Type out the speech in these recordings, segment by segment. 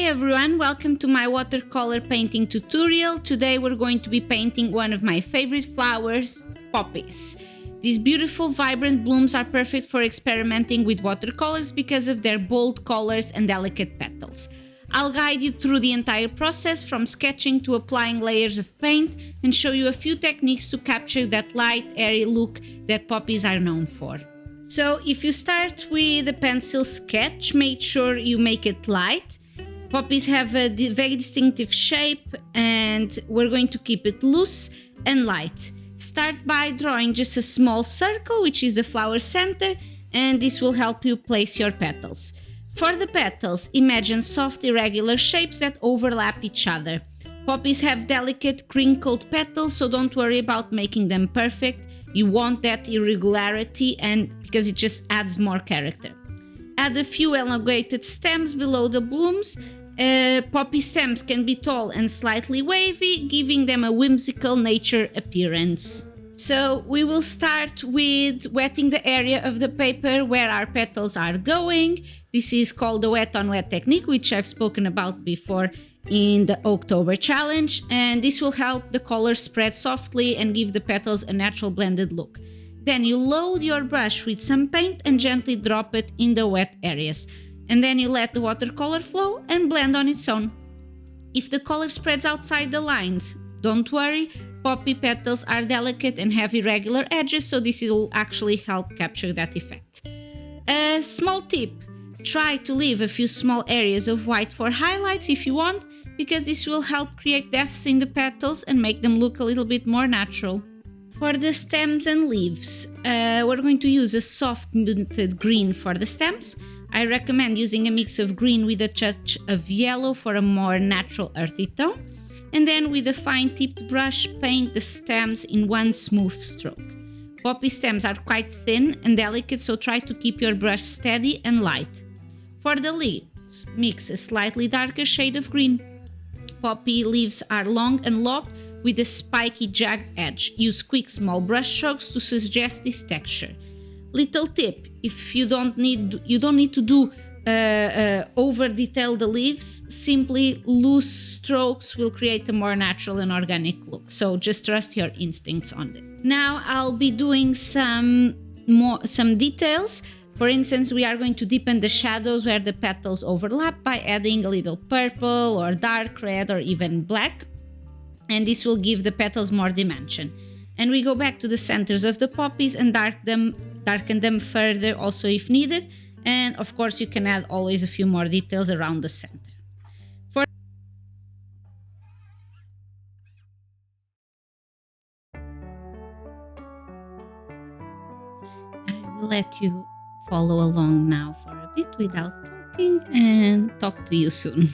everyone, welcome to my watercolor painting tutorial. Today we're going to be painting one of my favorite flowers, poppies. These beautiful vibrant blooms are perfect for experimenting with watercolors because of their bold colors and delicate petals. I'll guide you through the entire process from sketching to applying layers of paint and show you a few techniques to capture that light, airy look that poppies are known for. So if you start with a pencil sketch, make sure you make it light. Poppies have a very distinctive shape and we're going to keep it loose and light. Start by drawing just a small circle, which is the flower center, and this will help you place your petals. For the petals, imagine soft irregular shapes that overlap each other. Poppies have delicate crinkled petals, so don't worry about making them perfect. You want that irregularity and because it just adds more character. Add a few elongated stems below the blooms. Poppy stems can be tall and slightly wavy, giving them a whimsical nature appearance. So we will start with wetting the area of the paper where our petals are going. This is called the wet on wet technique, which I've spoken about before in the October challenge, and this will help the color spread softly and give the petals a natural blended look. Then you load your brush with some paint and gently drop it in the wet areas. And then you let the watercolor flow and blend on its own. If the color spreads outside the lines, don't worry, poppy petals are delicate and have irregular edges, so this will actually help capture that effect. A small tip, try to leave a few small areas of white for highlights if you want, because this will help create depths in the petals and make them look a little bit more natural. For the stems and leaves, we're going to use a soft muted green for the stems. I recommend using a mix of green with a touch of yellow for a more natural earthy tone. And then with a fine tipped brush, paint the stems in one smooth stroke. Poppy stems are quite thin and delicate, so try to keep your brush steady and light. For the leaves, mix a slightly darker shade of green. Poppy leaves are long and lopped with a spiky jagged edge. Use quick small brush strokes to suggest this texture. Little tip, if you don't need to do over detail the leaves, simply loose strokes will create a more natural and organic look. So just trust your instincts on it. Now I'll be doing some details. For instance, we are going to deepen the shadows where the petals overlap by adding a little purple or dark red or even black. And this will give the petals more dimension. And we go back to the centers of the poppies and darken them further also if needed. And of course you can add always a few more details around the center. I will let you follow along now for a bit without talking and talk to you soon.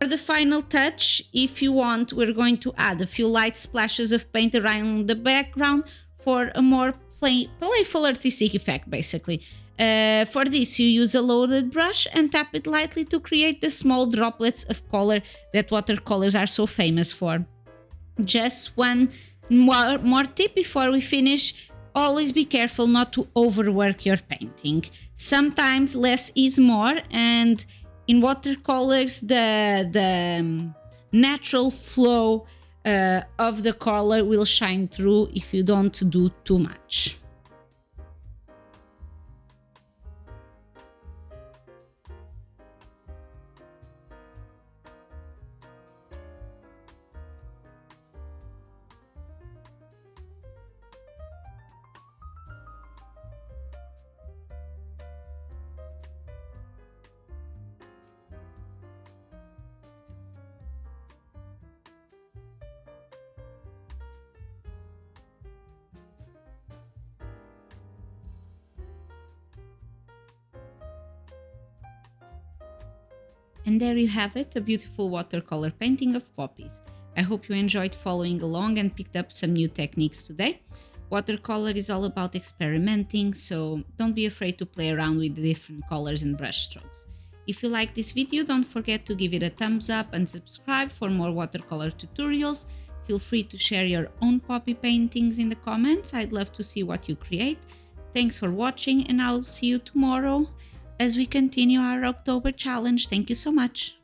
the final touch, if you want, we're going to add a few light splashes of paint around the background for a more playful artistic effect, basically. For this, you use a loaded brush and tap it lightly to create the small droplets of color that watercolors are so famous for. Just one more tip before we finish: always be careful not to overwork your painting. Sometimes less is more, and in watercolors, the natural flow of the color will shine through if you don't do too much. And there you have it, a beautiful watercolor painting of Poppies. I hope you enjoyed following along and picked up some new techniques today. Watercolor is all about experimenting, so don't be afraid to play around with the different colors and brush strokes. If you like this video, don't forget to give it a thumbs up and subscribe for more watercolor tutorials. Feel free to share your own poppy paintings in the comments. I'd love to see what you create. Thanks for watching, and I'll see you tomorrow as we continue our October challenge. Thank you so much.